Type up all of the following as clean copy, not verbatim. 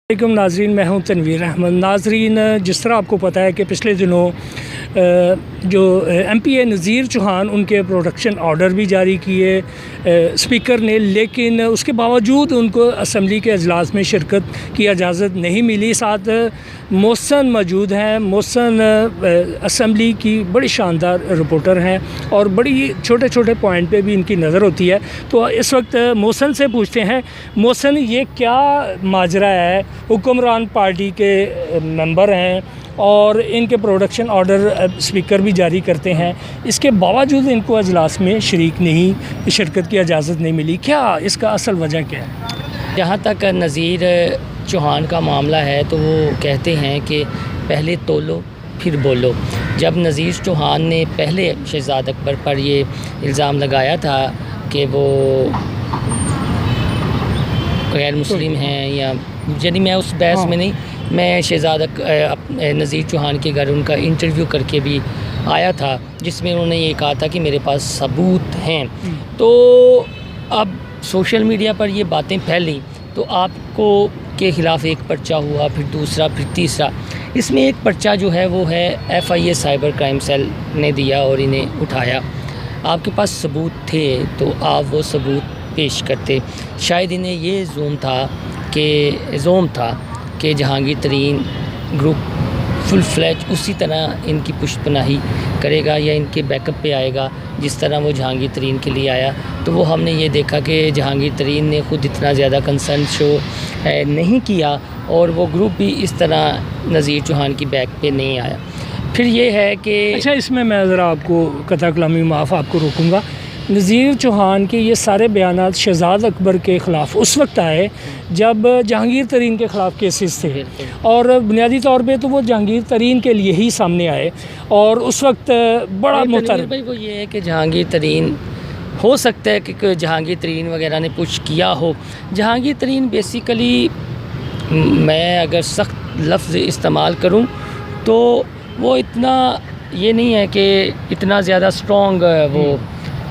वालेकुम नाजरीन, मैं हूं तनवीर अहमद। नाजरीन, जिस तरह आपको पता है कि पिछले दिनों जो MPA नज़ीर चौहान उनके प्रोडक्शन ऑर्डर भी जारी किए स्पीकर ने, लेकिन उसके बावजूद उनको असम्बली के अजलास में शिरकत की इजाज़त नहीं मिली। साथ मोहसन मौजूद हैं। मोहसन असम्बली की बड़ी शानदार रिपोर्टर हैं और बड़ी छोटे छोटे पॉइंट पे भी इनकी नज़र होती है। तो इस वक्त मोहसन से पूछते हैं, मोहसन ये क्या माजरा है? हुक्मरान पार्टी के मेंबर हैं और इनके प्रोडक्शन ऑर्डर स्पीकर भी जारी करते हैं, इसके बावजूद इनको अजलास में शरीक नहीं, शिरकत की इजाज़त नहीं मिली। क्या इसका असल वजह क्या है? जहाँ तक नज़ीर चौहान का मामला है तो वो कहते हैं कि पहले तोलो फिर बोलो। जब नज़ीर चौहान ने पहले शहजाद अकबर पर ये इल्ज़ाम लगाया था कि वो गैर मुस्लिम हैं, या यानी मैं उस बहस में नहीं, मैं शहजाद नज़ीर चौहान के घर उनका इंटरव्यू करके भी आया था, जिसमें उन्होंने ये कहा था कि मेरे पास सबूत हैं। तो अब सोशल मीडिया पर ये बातें फैली तो आपको के ख़िलाफ़ एक पर्चा हुआ, फिर दूसरा, फिर तीसरा। इसमें एक पर्चा जो है वो है FIA साइबर क्राइम सेल ने दिया और इन्हें उठाया। आपके पास सबूत थे तो आप वो सबूत पेश करते। शायद इन्हें ये जोम था कि जहांगीर तरीन ग्रुप फुल फ्लैज उसी तरह इनकी पुष्टपनाही करेगा या इनके बैकअप पे आएगा जिस तरह वो जहांगीर तरीन के लिए आया। तो वो हमने ये देखा कि जहांगीर तरीन ने ख़ुद इतना ज़्यादा कंसर्न शो नहीं किया और वो ग्रुप भी इस तरह नज़ीर चौहान की बैक पे नहीं आया। फिर ये है कि अच्छा, इसमें मैं ज़रा आपको कथा कलामी माफ़ आपको रोकूँगा। नज़ीर चौहान के ये सारे बयानात शहजाद अकबर के ख़िलाफ़ उस वक्त आए जब जहांगीर तरीन के ख़िलाफ़ केसेस थे, और बुनियादी तौर पे तो वो जहांगीर तरीन के लिए ही सामने आए। और उस वक्त बड़ा मुतरब भाई वो ये है कि जहांगीर तरीन, हो सकता है कि जहांगीर तरीन वगैरह ने पुश किया हो। जहांगीर तरीन बेसिकली, मैं अगर सख्त लफ्ज़ इस्तेमाल करूं तो वो इतना ये नहीं है कि इतना ज़्यादा स्ट्रॉन्ग वो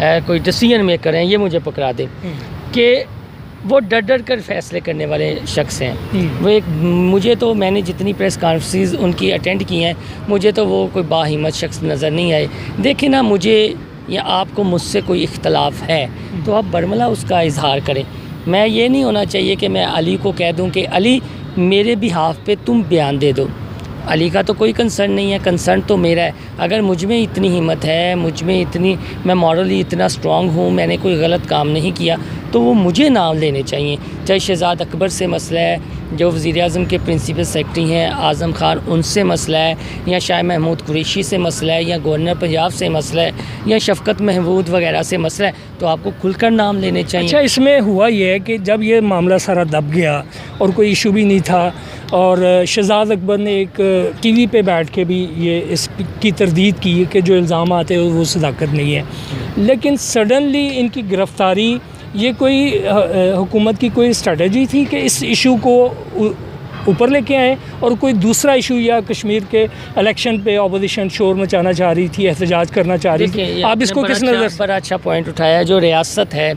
कोई डिसीजन मेकर हैं, ये मुझे पकड़ा दे कि वो डर कर फैसले करने वाले शख्स हैं। वो एक, मुझे तो, मैंने जितनी प्रेस कॉन्फ्रेंस उनकी अटेंड की हैं, मुझे तो वो कोई बाहिम्मत शख्स नज़र नहीं आए। देखिए ना, मुझे या आपको मुझसे कोई इख्तलाफ है तो आप बरमला उसका इजहार करें। मैं ये नहीं होना चाहिए कि मैं अली को कह दूं कि अली मेरे बिहाफ पे तुम बयान दे दो। अली का तो कोई कंसर्न नहीं है, कंसर्न तो मेरा है। अगर मुझ में इतनी हिम्मत है, मुझ में इतनी, मैं मॉरली इतना स्ट्रॉन्ग हूँ, मैंने कोई गलत काम नहीं किया, तो वो मुझे नाम लेने चाहिए। चाहे शहजाद अकबर से मसला है, जो वज़ीर-ए-आज़म के प्रिंसिपल सेक्रेटरी हैं आज़म खान, उनसे मसला है, या शाह महमूद कुरैशी से मसला है, या गवर्नर पंजाब से मसला है, या शफ़कत महमूद वगैरह से मसला है, तो आपको खुलकर नाम लेने चाहिए। अच्छा, इसमें हुआ ये है कि जब ये मामला सारा दब गया और कोई इशू भी नहीं था, और शहजाद अकबर ने एक TV पे बैठ के भी ये इसकी तरदीद की कि जो इल्ज़ाम आते हैं वो सदाकत नहीं है, लेकिन सडनली इनकी गिरफ़्तारी, ये कोई हुकूमत की कोई स्ट्रेटजी थी कि इस इशू को ऊपर लेके आए और कोई दूसरा इशू, या कश्मीर के इलेक्शन पे अपोजिशन शोर मचाना चाह रही थी, एहतजाज करना चाह रही थी? आप इसको किस नज़र से? बड़ा अच्छा पॉइंट उठाया। जो रियासत है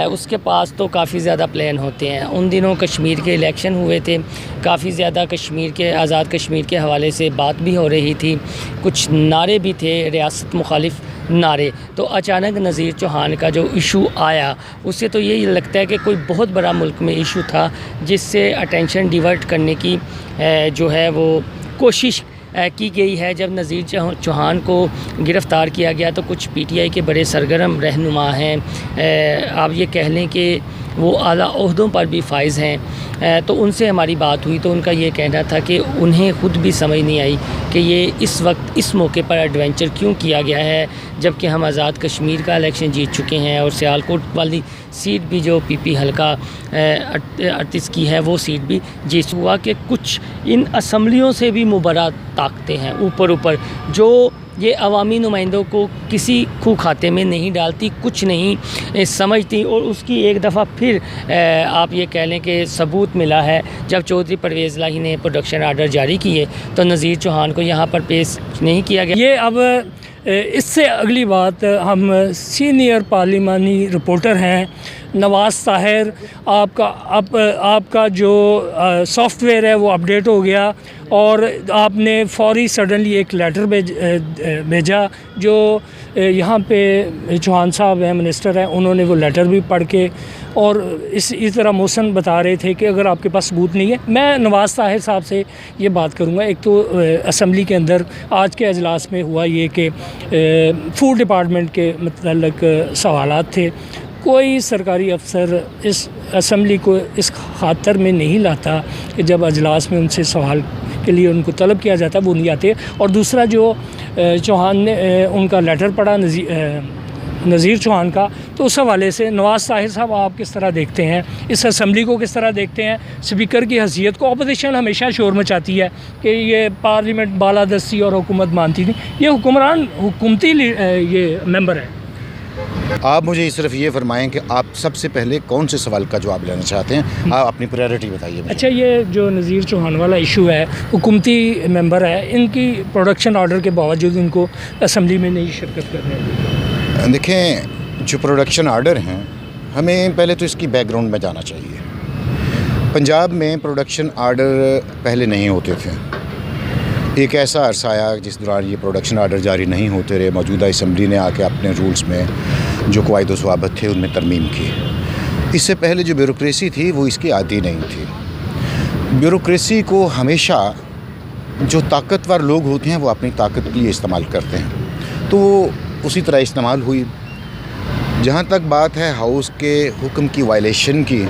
उसके पास तो काफ़ी ज़्यादा प्लान होते हैं। उन दिनों कश्मीर के इलेक्शन हुए थे, काफ़ी ज़्यादा कश्मीर के, आज़ाद कश्मीर के हवाले से बात भी हो रही थी, कुछ नारे भी थे रियासत मुखालिफ नारे। तो अचानक नज़ीर चौहान का जो इशू आया, उससे तो यही लगता है कि कोई बहुत बड़ा मुल्क में इशू था जिससे अटेंशन डिवर्ट करने की जो है वो कोशिश की गई है। जब नज़ीर चौहान को गिरफ़्तार किया गया तो कुछ PTI के बड़े सरगर्म रहनुमा हैं, आप ये कह लें कि वो आला ओहदों पर भी फाइज़ हैं। तो उनसे हमारी बात हुई तो उनका ये कहना था कि उन्हें ख़ुद भी समझ नहीं आई कि ये इस वक्त इस मौके पर एडवेंचर क्यों किया गया है, जबकि हम आज़ाद कश्मीर का इलेक्शन जीत चुके हैं और सियालकोट वाली सीट भी जो PP हल्का 38 की है वो सीट भी जीत हुआ। कि कुछ इन असम्बलियों से भी मुबर्रा ताकतें हैं ऊपर जो ये अवामी नुमाइंदों को किसी खूह खाते में नहीं डालती, कुछ नहीं समझती। और उसकी एक दफ़ा फिर आप ये कह लें कि सबूत मिला है जब चौधरी परवेज़ इलाही ने प्रोडक्शन आर्डर जारी किए तो नज़ीर चौहान को यहाँ पर पेश नहीं किया गया। ये अब इससे अगली बात, हम सीनियर पार्लिमानी रिपोर्टर हैं नवाज़ ताहिर आपका जो सॉफ्टवेयर है वो अपडेट हो गया और आपने फौरी सडनली एक लेटर भेजा जो यहाँ पे चौहान साहब हैं, मिनिस्टर हैं, उन्होंने वो लेटर भी पढ़ के और इस तरह मोशन बता रहे थे कि अगर आपके पास सबूत नहीं है। मैं नवाज़ ताहिर साहब से ये बात करूँगा, एक तो असम्बली के अंदर आज के अजलास में हुआ ये कि फूड डिपार्टमेंट के मतलब सवालात थे, कोई सरकारी अफसर इस असम्बली को इस खातर में नहीं लाता कि जब अजलास में उनसे सवाल के लिए उनको तलब किया जाता वो नहीं आते। और दूसरा जो चौहान ने उनका लेटर पढ़ा नज़ीर चौहान का, तो उस हवाले से नवाज़ ताहिर साहब आप किस तरह देखते हैं, इस असम्बली को किस तरह देखते हैं? स्पीकर की हैसियत को अपोजिशन हमेशा शोर मचाती है कि ये पार्लियामेंट बालादस्ती और हुकूमत मानती नहीं, ये हुकूमती ये मेंबर है। आप मुझे सिर्फ ये फरमाएं कि आप सबसे पहले कौन से सवाल का जवाब लेना चाहते हैं, आप अपनी प्रायोरिटी बताइए मुझे। अच्छा, ये जो नज़ीर चौहान वाला इशू है, हुकूमती मेंबर है, इनकी प्रोडक्शन ऑर्डर के बावजूद इनको असम्बली में नहीं शिरकत करने। देखें, जो प्रोडक्शन आर्डर हैं, हमें पहले तो इसकी बैकग्राउंड में जाना चाहिए। पंजाब में प्रोडक्शन आर्डर पहले नहीं होते थे। एक ऐसा अरसा आया जिस दौरान ये प्रोडक्शन आर्डर जारी नहीं होते रहे। मौजूदा असम्बली ने आके अपने रूल्स में जो कवायद व ज़वाबित थे उनमें तरमीम की। इससे पहले जो ब्यूरोक्रेसी थी वो इसकी आदी नहीं थी। ब्यूरोक्रेसी को हमेशा जो ताकतवर लोग होते हैं वो अपनी ताकत के लिए इस्तेमाल करते हैं, तो उसी तरह इस्तेमाल हुई। जहाँ तक बात है हाउस के हुक्म की वायलेशन की,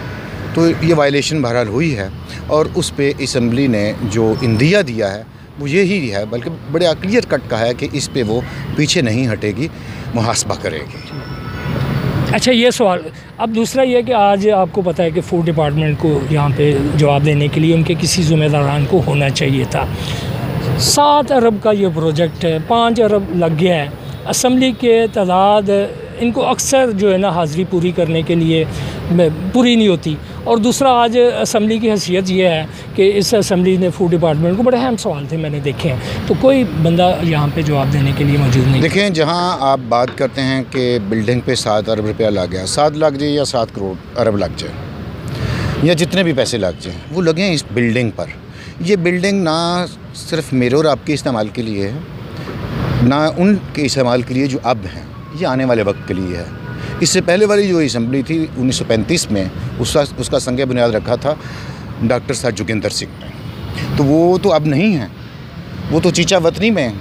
तो ये वायलेशन बहरहाल हुई है और उस पे असम्बली ने जो इंदिया दिया है वो यही है, बल्कि बड़े क्लियर कट का है कि इस पे वो पीछे नहीं हटेगी, मुहासबा करेगी। अच्छा, ये सवाल। अब दूसरा ये कि आज आपको पता है कि फूड डिपार्टमेंट को यहाँ पे जवाब देने के लिए उनके किसी ज़िम्मेदारान को होना चाहिए था। 7 अरब का ये प्रोजेक्ट है, 5 अरब लग गया है। असम्बली के तादाद इनको अक्सर जो है ना हाज़िरी पूरी करने के लिए पूरी नहीं होती। और दूसरा, आज असम्बली की हैसियत ये है कि इस असम्बली ने फूड डिपार्टमेंट को बड़े अहम सवाल थे मैंने देखे हैं, तो कोई बंदा यहाँ पे जवाब देने के लिए मौजूद नहीं। देखें, जहाँ आप बात करते हैं कि बिल्डिंग पे 7 अरब रुपया लग गया, 7 लग जाए या 7 करोड़ अरब लग जाए या जितने भी पैसे लग जाएँ वो लगें इस बिल्डिंग पर। ये बिल्डिंग ना सिर्फ मेरे और आपके इस्तेमाल के लिए है, ना उनके इस्तेमाल के लिए जो अब हैं, ये आने वाले वक्त के लिए है। इससे पहले वाली जो असम्बली थी 1935 में, उसका संग बुनियाद रखा था डॉक्टर साहब जोगिंदर सिंह ने, तो वो तो अब नहीं है, वो तो चीचा वतनी में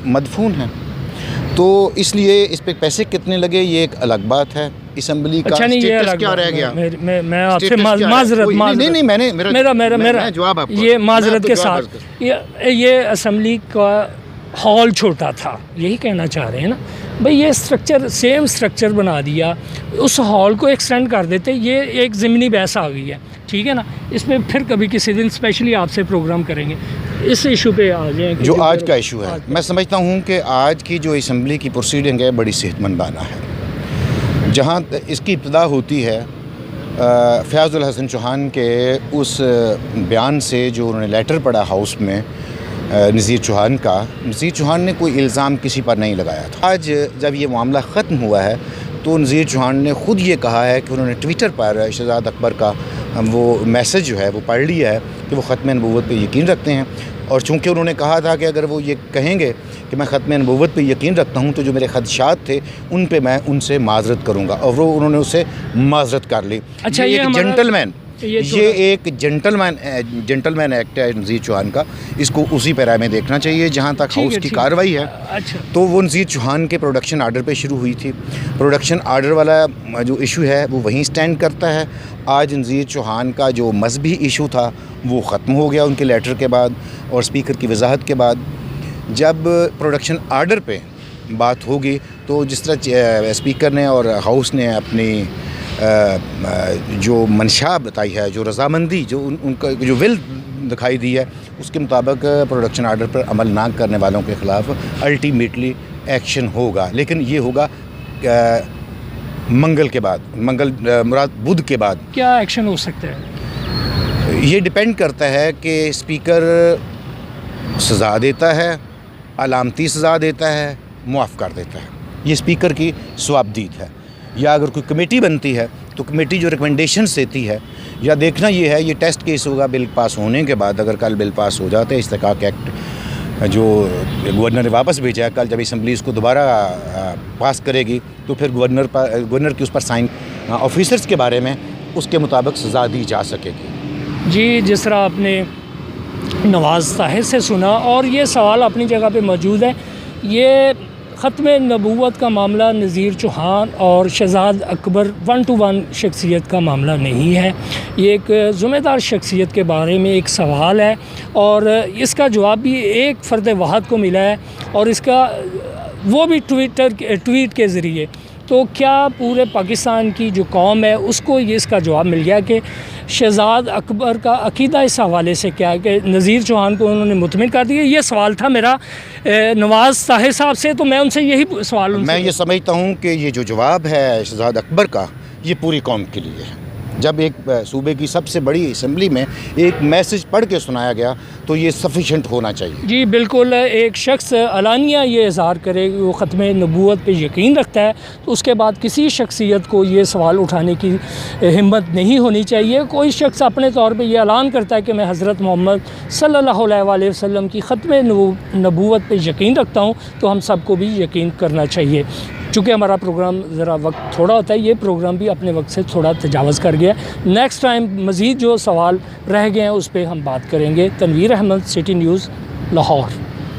मदफून है। तो इसलिए इस पे पैसे कितने लगे ये एक अलग बात है। असम्बली का स्टेटस क्या रह गया? मैं आपसे माजरत नहीं, मेरा जवाब आपको, ये माजरत के साथ, ये असम्बली का हॉल छोटा था, यही कहना चाह रहे हैं ना भाई। ये स्ट्रक्चर सेम स्ट्रक्चर बना दिया, उस हॉल को एक्सटेंड कर देते, ये एक ज़मीनी बहस आ गई है, ठीक है ना। इसमें फिर कभी किसी दिन स्पेशली आपसे प्रोग्राम करेंगे, इस इशू पे आ जाएँ। जो आज का इशू है, मैं समझता हूँ कि आज की जो असम्बली की प्रोसीडिंग है बड़ी सेहतमंदाना है। जहाँ इसकी इब्तिदा होती है फयाज़ुल हसन चौहान के उस बयान से जो उन्होंने लेटर पढ़ा हाउस में नज़ीर चौहान का। नज़ीर चौहान ने कोई इल्ज़ाम किसी पर नहीं लगाया था। आज जब ये मामला ख़त्म हुआ है तो नज़ीर चौहान ने ख़ुद ये कहा है कि उन्होंने ट्विटर पर शहज़ाद अकबर का वो मैसेज जो है वो पढ़ लिया है कि वो ख़त्म नबूवत पे यकीन रखते हैं। और चूँकि उन्होंने कहा था कि अगर वो ये कहेंगे कि मैं ख़त्म नबूवत पे यकीन रखता हूँ तो जो मेरे खदशात थे उन पे मैं उनसे माज़रत करूँगा, और वो उन्होंने उससे माज़रत कर ली। अच्छा, ये एक जेंटलमैन, ये एक जेंटलमैन एक्ट है नज़ीर चौहान का, इसको उसी पैरा में देखना चाहिए जहाँ तक हाउस की कार्रवाई है। अच्छा, तो वो नज़ीर चौहान के प्रोडक्शन आर्डर पे शुरू हुई थी। प्रोडक्शन आर्डर वाला जो इशू है वो वहीं स्टैंड करता है। आज नज़ीर चौहान का जो मजहबी इशू था वो ख़त्म हो गया उनके लेटर के बाद और स्पीकर की वजाहत के बाद। जब प्रोडक्शन आर्डर पे बात होगी तो जिस तरह स्पीकर ने और हाउस ने अपनी जो मंशा बताई है, जो रज़ामंदी, जो उनका जो विल दिखाई दी है, उसके मुताबिक प्रोडक्शन आर्डर पर अमल ना करने वालों के ख़िलाफ़ अल्टीमेटली एक्शन होगा। लेकिन ये होगा मंगल के बाद, मुराद बुध के बाद। क्या एक्शन हो सकता है? ये डिपेंड करता है कि स्पीकर सज़ा देता है, अलामती सज़ा देता है, मुआफ़ कर देता है। ये स्पीकर की स्वाबदीद है। या अगर कोई कमेटी बनती है तो कमेटी जो रिकमेंडेशंस देती है, या देखना ये है, ये टेस्ट केस होगा बिल पास होने के बाद। अगर कल बिल पास हो जाता है, इस्तेहकाक एक्ट जो गवर्नर ने वापस भेजा है, कल जब असम्बली इसको दोबारा पास करेगी तो फिर गवर्नर की उस पर साइन ऑफिसर्स के बारे में उसके मुताबिक सज़ा दी जा सकेगी। जी, जिस तरह आपने नवाज़ ताहिर से सुना, और ये सवाल अपनी जगह पे मौजूद है, ये ख़त्म नबूवत का मामला नज़ीर चौहान और शहज़ाद अकबर 1 to 1 शख्सियत का मामला नहीं है। ये एक ज़िम्मेदार शख्सियत के बारे में एक सवाल है, और इसका जवाब भी एक फ़र्द वाहद को मिला है, और इसका वो भी ट्वीट के ज़रिए। तो क्या पूरे पाकिस्तान की जो कौम है उसको ये इसका जवाब मिल गया कि शहज़ाद अकबर का अकीदा इस हवाले से क्या है कि नज़ीर चौहान को उन्होंने मुतमिन कर दिया। ये सवाल था मेरा नवाज़ ताहिर साहब से, तो मैं उनसे यही सवाल मैं ये समझता हूँ कि ये जो जवाब है शहज़ाद अकबर का, ये पूरी कौम के लिए है। जब एक सूबे की सबसे बड़ी असम्बली में एक मैसेज पढ़ के सुनाया गया तो ये सफिशेंट होना चाहिए। जी बिल्कुल, एक शख्स अलानिया ये इज़हार करे कि वो ख़त्म नबूवत पे यकीन रखता है, तो उसके बाद किसी शख्सियत को ये सवाल उठाने की हिम्मत नहीं होनी चाहिए। कोई शख्स अपने तौर पे ये ऐलान करता है कि मैं हज़रत मोहम्मद सल्लल्लाहु अलैहि वसल्लम की ख़त्म नबूवत पे यकीन रखता हूँ, तो हम सबको भी यकीन करना चाहिए। चूँकि हमारा प्रोग्राम ज़रा वक्त थोड़ा होता है, ये प्रोग्राम भी अपने वक्त से थोड़ा तजावज़ कर गया। नेक्स्ट टाइम मज़ीद जो सवाल रह गए हैं उस पर हम बात करेंगे। Tanveer Ahmed, city news, Lahore.